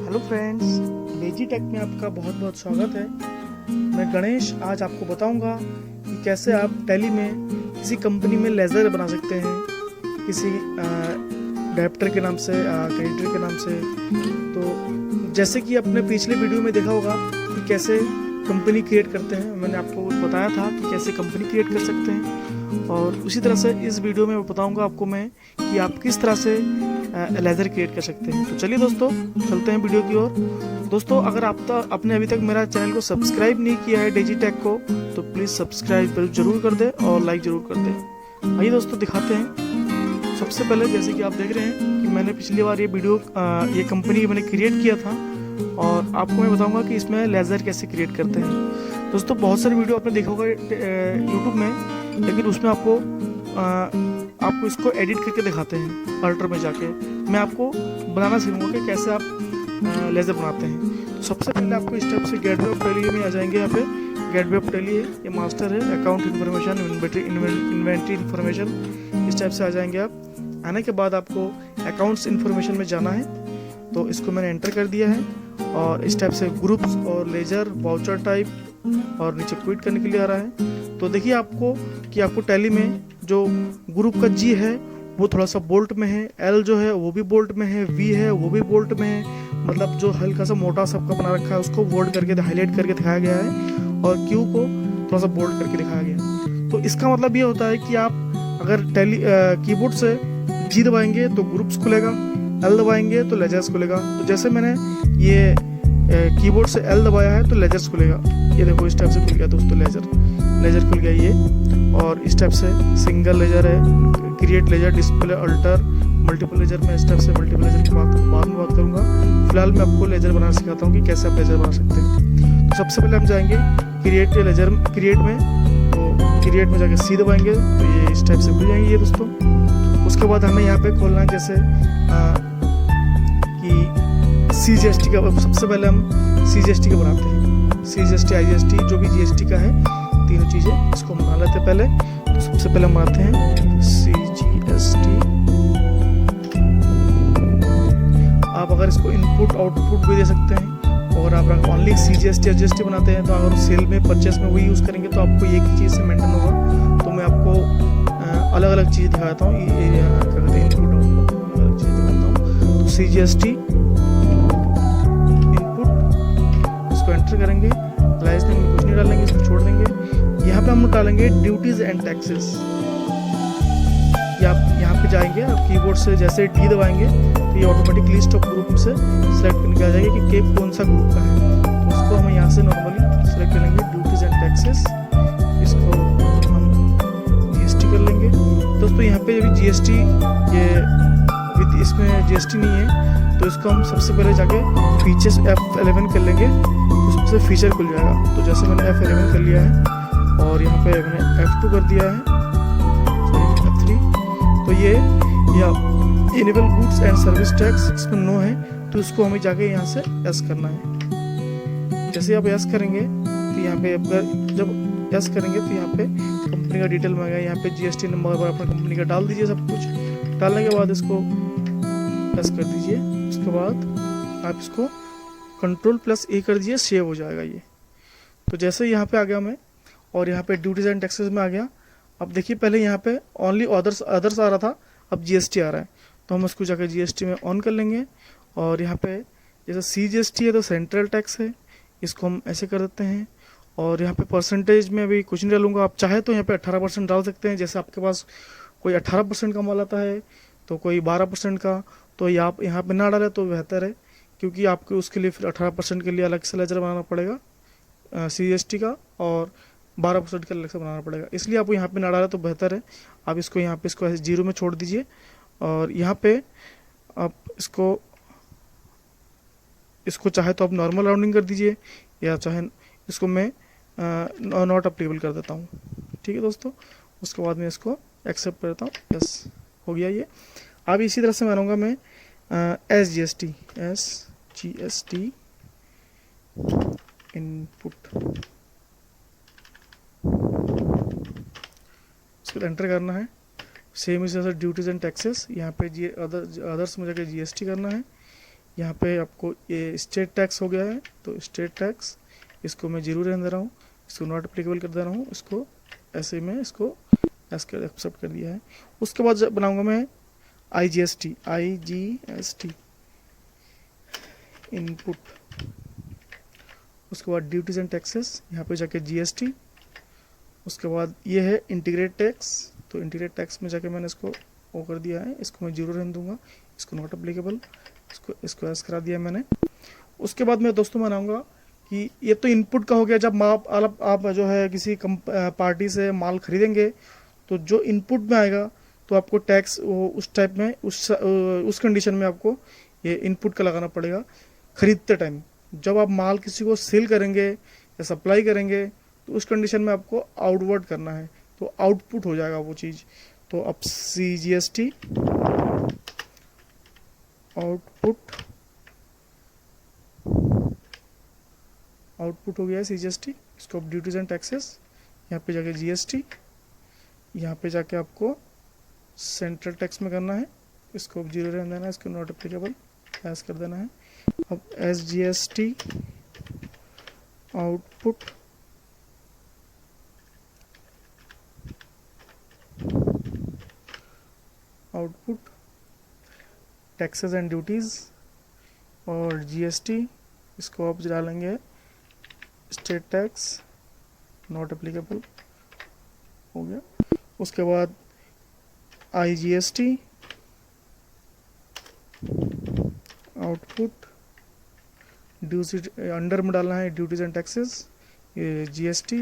Hello friends, Daisy take में आपका बहुत बहुत स्वागत है। मैं गणेश आज आपको बताऊंगा कि कैसे आप टैली में किसी कंपनी में लेज़र बना सकते हैं, किसी डेप्टर के नाम से, क्रेडिटर के नाम से। तो जैसे कि आपने पिछले वीडियो में देखा होगा कि कैसे कंपनी क्रिएट करते हैं, मैंने आपको बताया था कि कैसे कंपनी क्रिएट कर सकते हैं। और उसी तरह से इस वीडियो में बताऊंगा आपको मैं कि आप किस तरह से लेज़र क्रिएट कर सकते हैं। तो चलिए दोस्तों, चलते हैं वीडियो की ओर। दोस्तों, अगर आपने अभी तक मेरा चैनल को सब्सक्राइब नहीं किया है डेजी टेक को, तो प्लीज़ सब्सक्राइब जरूर कर दें और लाइक ज़रूर कर दें। आइए दोस्तों, दिखाते हैं। सबसे पहले जैसे कि आप देख रहे हैं कि मैंने पिछली बार ये कंपनी मैंने क्रिएट किया था और आपको मैं बताऊंगा कि इसमें लेज़र कैसे क्रिएट करते हैं। दोस्तों, बहुत सारे वीडियो आपने देखा होगा यूट्यूब में, लेकिन उसमें आपको इसको एडिट करके दिखाते हैं अल्टर में जाके। मैं आपको बनाना सिखाऊंगा कि कैसे आप लेज़र बनाते हैं। तो सबसे पहले आपको इस टाइप से गेटवे ऑफ टैली में आ जाएंगे। यहाँ पे गेटवे ऑफ टैली है, ये मास्टर है, अकाउंट इन्फॉर्मेशन, इन्वेंट्री इन्फॉर्मेशन, इस टाइप से आ जाएंगे आप। आने के बाद आपको अकाउंट्स इन्फॉर्मेशन में जाना है, तो इसको मैंने एंटर कर दिया है। और इस टाइप से ग्रुप्स और लेजर, वाउचर टाइप और नीचे क्विट करने के लिए आ रहा है। तो देखिए आपको टैली में जो ग्रुप का जी है वो थोड़ा सा बोल्ट में है, एल जो है वो भी बोल्ट में है, वी है वो भी बोल्ट में है। मतलब जो हल्का सा मोटा सबका बना रखा है उसको बोल्ड करके हाईलाइट करके दिखाया गया है और क्यू को थोड़ा सा बोल्ड करके दिखाया गया है। तो इसका मतलब ये होता है कि आप अगर कीबोर्ड से जी दबाएंगे तो ग्रुप्स खुलेगा, एल दबाएंगे तो लेजर्स खुलेगा। तो जैसे मैंने ये कीबोर्ड से एल दबाया है तो लेजर्स खुलेगा। ये देखो इस टाइप से खुल गया दोस्तों, लेजर खुल गया ये। और इस टाइप से सिंगल लेजर है, create ledger, display, alter, multiple ledger में इस टाइप से मल्टीपल लेजर की बाद में बात करूंगा। फिलहाल मैं आपको लेजर बनाना सिखाता हूँ कि कैसे आप लेजर बना सकते हैं। तो सबसे पहले हम जाएंगे क्रिएट में। तो क्रिएट में जाके सी दबाएंगे तो ये इस टाइप से खुल जाएंगे ये दोस्तों। उसके बाद हमें यहाँ पे खोलना है जैसे कि CGST का। सबसे पहले हम CGST का बनाते हैं, CGST IGST जो भी GST का है, तीनों चीज़ें इसको बना लेते हैं पहले। तो सबसे पहले हम बनाते हैं CGST। आप अगर इसको इनपुट आउटपुट भी दे सकते हैं, और आप ओनली CGST IGST बनाते हैं तो अगर सेल में परचेस में वही यूज़ करेंगे तो आपको एक ही चीज़ से मेंटेन होगा। तो मैं आपको अलग अलग चीज़ दिखाता हूँ, क्या कहते हैं, इनपुट आउटपुट अलग चीज़ दिखाता हूँ। तो CGST इसको एंटर करेंगे, लाइस में कुछ नहीं डालेंगे, इसको छोड़ देंगे। यहाँ पे हम डालेंगे ड्यूटीज एंड टैक्सेस। यहाँ पे जाएंगे, आप कीबोर्ड से जैसे डी दबाएंगे तो ये ऑटोमेटिक लिस्ट ऑफ ग्रुप से सिलेक्ट करके आ जाएगा कि कौन सा ग्रुप का है। तो उसको हम यहाँ से नॉर्मली सिलेक्ट कर लेंगे, ड्यूटीज एंड टैक्सेस। इसको हम GST कर लेंगे दोस्तों। यहाँ पे भी GST, ये इसमें GST नहीं है, तो इसको हम सबसे पहले जाके फीचर्स F11 कर लेंगे तो सबसे फीचर खुल जाएगा। तो जैसे मैंने F11 कर लिया है और यहाँ पे मैंने F2 कर दिया है, F3। तो ये enable goods and service tax इसमें नो है, तो इसको हमें जाके यहाँ से यस करना है। जैसे आप यस करेंगे तो यहाँ पे जब यस करेंगे तो यहाँ पे कंपनी का डिटेल मांगेगा। यहाँ पे GST नंबर अपना कंपनी का डाल दीजिए। सब कुछ डालने के बाद इसको यस कर दीजिए। उसके बाद आप इसको Ctrl+A कर दीजिए, सेव हो जाएगा ये। तो जैसे यहाँ पे आ गया मैं, और यहाँ पे ड्यूटीज एंड टैक्सेस में आ गया। अब देखिए पहले यहाँ पे ओनली अदर्स आ रहा था, अब GST आ रहा है। तो हम इसको जाकर GST में ऑन कर लेंगे। और यहाँ पे जैसे CGST है तो सेंट्रल टैक्स है, इसको हम ऐसे कर देते हैं। और यहाँ पे परसेंटेज में अभी कुछ नहीं डालूंगा, आप चाहे तो यहाँ पे 18% डाल सकते हैं। जैसे आपके पास कोई 18% का माल आता है तो कोई 12% का, तो आप यहाँ पे ना डालें तो बेहतर है, क्योंकि आपको उसके लिए फिर 18% के लिए अलग से लेजर बनाना पड़ेगा CGST का, और 12% का अलग से बनाना पड़ेगा। इसलिए आप यहाँ पे ना डालें तो बेहतर है। आप इसको यहाँ पे इसको 0 में छोड़ दीजिए। और यहाँ पे आप इसको चाहे तो आप नॉर्मल राउंडिंग कर दीजिए, या चाहे इसको मैं नॉट अप्लीकेबल कर देता हूँ। ठीक है दोस्तों। उसके बाद मैं इसको एक्सेप्ट करता हूँ, यस हो गया ये। अब इसी तरह से बनाऊँगा मैं SGST इनपुट। इसको एंटर करना है। सेम इसी तरह से ड्यूटीज एंड टैक्सेस, यहाँ पे अदर्स में जाकर GST करना है। यहाँ पे आपको ये स्टेट टैक्स हो गया है, तो स्टेट टैक्स इसको मैं 0 रहने दे रहा हूँ, इसको नॉट एप्लीकेबल कर दे रहा हूँ, इसको ऐसे में इसको एक्सेप्ट कर दिया है। उसके बाद बनाऊंगा मैं IGST इनपुट। उसके बाद ड्यूटीज एंड टैक्सेस, यहाँ पे जाके GST। उसके बाद ये है इंटीग्रेट टैक्स, तो इंटीग्रेट टैक्स में जाके मैंने इसको वो कर दिया है, इसको मैं 0 रहने दूंगा, इसको नॉट एप्लीकेबल, इसको ऐस करा दिया मैंने। उसके बाद मैं दोस्तों बनाऊंगा कि ये तो इनपुट का हो गया, जब आप जो है किसी पार्टी से माल खरीदेंगे तो जो इनपुट में आएगा तो आपको टैक्स वो उस टाइप में उस कंडीशन में आपको ये इनपुट का लगाना पड़ेगा खरीदते टाइम। जब आप माल किसी को सेल करेंगे या सप्लाई करेंगे तो उस कंडीशन में आपको आउटवर्ड करना है, तो आउटपुट हो जाएगा वो चीज़। तो अब CGST आउटपुट हो गया है CGST। इसको अब ड्यूटीज एंड टैक्सेस, यहाँ पे जाके GST, यहाँ पे जाके आपको सेंट्रल टैक्स में करना है, इसको अब 0 रहने देना है, इसको नॉट एप्लीकेबल ऐस कर देना है। अब SGST output taxes and duties और GST, इसको आप डालेंगे स्टेट टैक्स नॉट एप्लीकेबल हो गया। उसके बाद IGST आउटपुट ड्यूटी अंडर में डालना है ड्यूटीज एंड टैक्सेस, ये GST,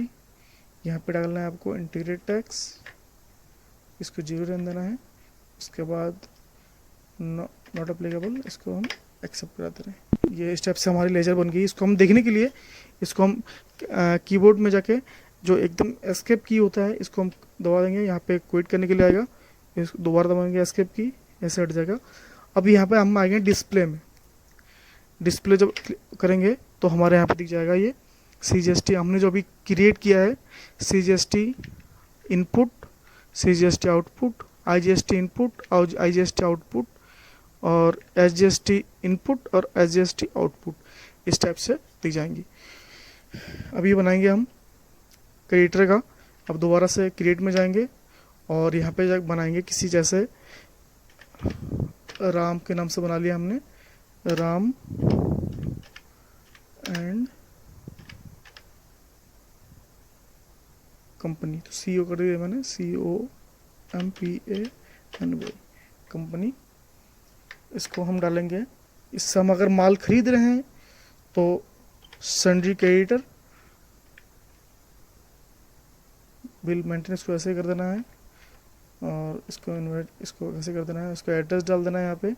यहाँ पे डालना है आपको इंटीग्रेट टैक्स, इसको 0 रहने देना है। उसके बाद नॉट एप्लीकेबल, इसको हम एक्सेप्ट कराते रहे। ये स्टेप से हमारी लेजर बन गई। इसको हम देखने के लिए इसको हम कीबोर्ड में जाके जो एकदम एस्केप की होता है इसको हम दबा देंगे, यहाँ पे क्विट करने के लिए आएगा, इसको दोबारा दबाएंगे एस्केप की, ऐसे हट जाएगा। अब यहाँ पे हम आएंगे डिस्प्ले में, डिस्प्ले जब करेंगे तो हमारे यहाँ पे दिख जाएगा ये CGST हमने जो अभी क्रिएट किया है, CGST input, CGST output, IGST input और IGST आउटपुट और SGST इनपुट और SGST आउटपुट, इस टाइप से दिख जाएंगी। अभी बनाएंगे हम क्रिएटर का। अब दोबारा से क्रिएट में जाएंगे और यहाँ पे बनाएंगे किसी जैसे राम के नाम से बना लिया हमने, राम एंड कंपनी, तो CO कर दिया मैंने, COMPANY कंपनी। इसको हम डालेंगे। इससे हम अगर माल खरीद रहे हैं तो सन्ड्री क्रेडिटर, बिल मेंटेनेंस को ऐसे कर देना है और इसको ऐसे कर देना है, इसको एड्रेस डाल देना है यहाँ पे।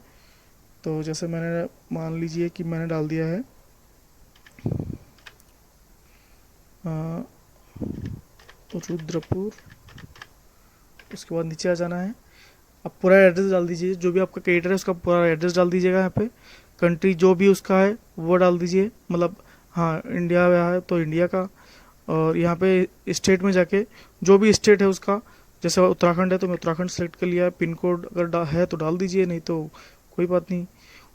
तो जैसे मैंने मान लीजिए कि मैंने डाल दिया है रुद्रपुर, उसके बाद नीचे आ जाना है। अब पूरा एड्रेस डाल दीजिए, जो भी आपका क्रेडिटर है उसका पूरा एड्रेस डाल दीजिएगा। यहाँ पे कंट्री जो भी उसका है वो डाल दीजिए, मतलब हाँ इंडिया में है तो इंडिया का। और यहाँ पे स्टेट में जाके जो भी स्टेट है उसका, जैसे उत्तराखंड है तो मैं उत्तराखंड सेलेक्ट कर लिया है, पिन कोड अगर है तो डाल दीजिए, नहीं तो कोई बात नहीं।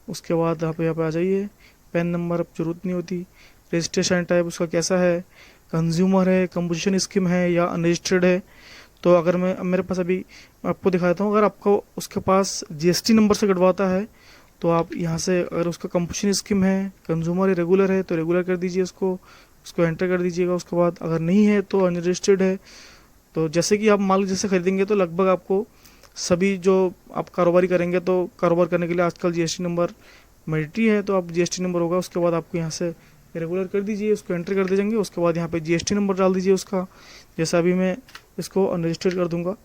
उसके बाद यहाँ पे आ जाइए, पैन नंबर अब जरूरत नहीं होती। रजिस्ट्रेशन टाइप उसका कैसा है, कंज्यूमर है, कंपोजिशन स्कीम है या अनरजिस्टर्ड है। तो अगर मैं मेरे पास अभी आपको दिखाता हूँ, अगर आपको उसके पास GST नंबर से कटवाता है तो आप यहाँ से, अगर उसका कंपोजिशन स्कीम है, कंज्यूमर है, रेगुलर है तो रेगुलर कर दीजिए, उसको एंटर कर दीजिएगा। उसके बाद अगर नहीं है तो अनरजिस्टर्ड है। तो जैसे कि आप माल जैसे खरीदेंगे तो लगभग आपको सभी जो आप कारोबारी करेंगे तो कारोबार करने के लिए आजकल GST नंबर मैंडेटरी है, तो आप GST नंबर होगा। उसके बाद आपको यहाँ से रेगुलर कर दीजिए, उसको एंटर कर दीजिएंगे। उसके बाद यहाँ पे GST नंबर डाल दीजिए उसका। जैसा अभी मैं इसको अनरजिस्टर्ड कर दूंगा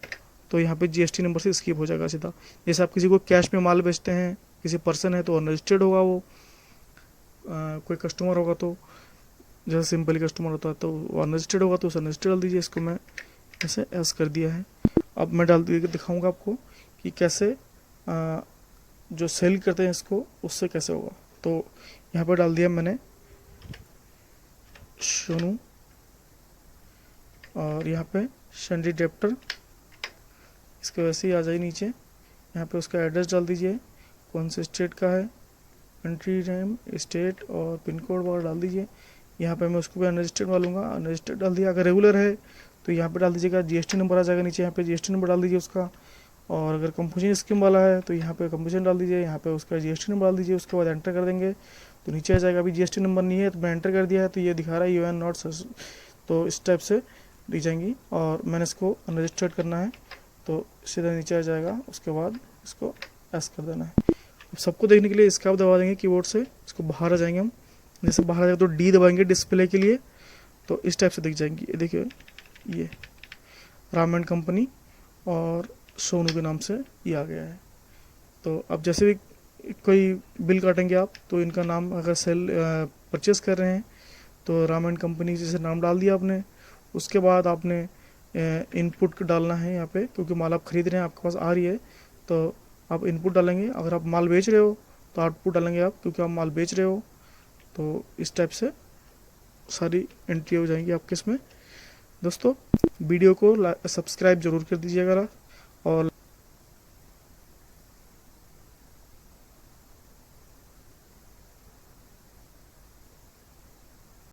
तो यहाँ पे GST नंबर से स्किप हो जाएगा सीधा। जैसे आप किसी को कैश में माल बेचते हैं, किसी पर्सन है तो अनरजिस्टर्ड होगा वो, कोई कस्टमर होगा तो, जैसे सिंपली कस्टमर होता है तो वो अनरजिस्टर्ड होगा तो उसे अनरजिस्टर्ड डाल दीजिए। इसको मैं ऐसे ऐस कर दिया है। अब मैं डाल दिखाऊंगा आपको कि कैसे जो सेल करते हैं इसको उससे कैसे होगा। तो यहाँ पर डाल दिया मैंने सोनू और यहाँ पे सन्ड्री डेप्टर, इसके वैसे ही आ जाए नीचे। यहाँ पे उसका एड्रेस डाल दीजिए, कौन से स्टेट का है, कंट्री नेम, स्टेट और पिन कोड वगैरह डाल दीजिए। यहाँ पे मैं उसको भी अनरजिस्टर्ड डालूंगा, अनरजिस्टर्ड डाल दिया। अगर रेगुलर है तो यहाँ पे डाल दीजिएगा जीएसटी नंबर आ जाएगा नीचे, यहाँ पे जीएसटी नंबर डाल दीजिए उसका। और अगर कंपोजिशन स्कीम वाला है तो यहाँ पे कंपोजिशन डाल दीजिए, यहाँ पे उसका जीएसटी नंबर डाल दीजिए। उसके बाद एंटर कर देंगे तो नीचे आ जाएगा। अभी जीएसटी नंबर नहीं है तो मैं एंटर कर दिया है तो ये दिखा रहा है यूएन नॉट, तो इस टाइप से दिख जाएंगी। और मैंने इसको अनरजिस्टर्ड करना है तो सीधा नीचे आ जाएगा। उसके बाद इसको एस कर देना है। अब सबको देखने के लिए इसका आप दबा देंगे कीबोर्ड से, इसको बाहर आ जाएंगे हम। जैसे बाहर आ जाएगा तो डी दबाएंगे डिस्प्ले के लिए, तो इस टाइप से दिख जाएंगी। ये देखिए, ये राम एंड कंपनी और सोनू के नाम से ये आ गया है। तो अब जैसे भी कोई बिल काटेंगे आप तो इनका नाम, अगर सेल परचेस कर रहे हैं तो राम एंड कंपनी जैसे नाम डाल दिया आपने। उसके बाद आपने इनपुट डालना है यहाँ पे, क्योंकि माल आप खरीद रहे हैं, आपके पास आ रही है तो आप इनपुट डालेंगे। अगर आप माल बेच रहे हो तो आउटपुट डालेंगे आप, क्योंकि आप माल बेच रहे हो। तो इस टाइप से सारी एंट्री हो जाएंगी आपके इसमें। दोस्तों वीडियो को सब्सक्राइब ज़रूर कर दीजिएगा और